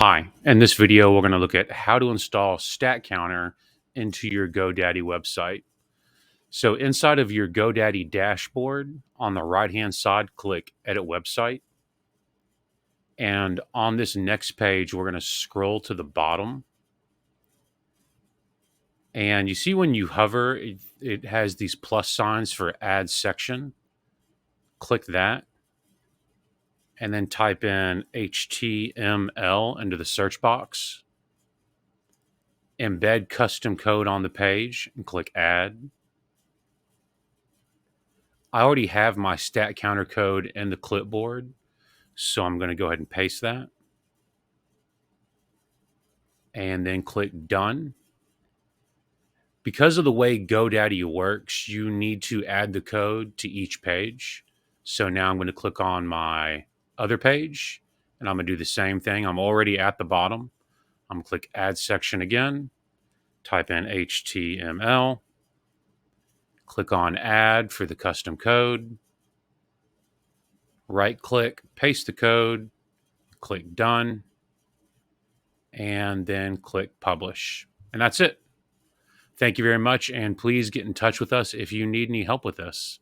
Hi, in this video, we're going to look at how to install statcounter into your GoDaddy website. So inside of your GoDaddy dashboard, on the right-hand side, click Edit Website. And on this next page, we're going to scroll to the bottom. And you see when you hover, it has these plus signs for Add Section. Click that. And then type in HTML into the search box. Embed custom code on the page and click Add. I already have my stat counter code in the clipboard, so I'm going to go ahead and paste that. And then click Done. Because of the way GoDaddy works, you need to add the code to each page. So now I'm going to click on my other page, and I'm going to do the same thing. I'm already at the bottom. I'm going to click Add Section again, type in HTML, click on Add for the custom code, right-click, paste the code, click Done, and then click Publish. And that's it. Thank you very much, and please get in touch with us if you need any help with this.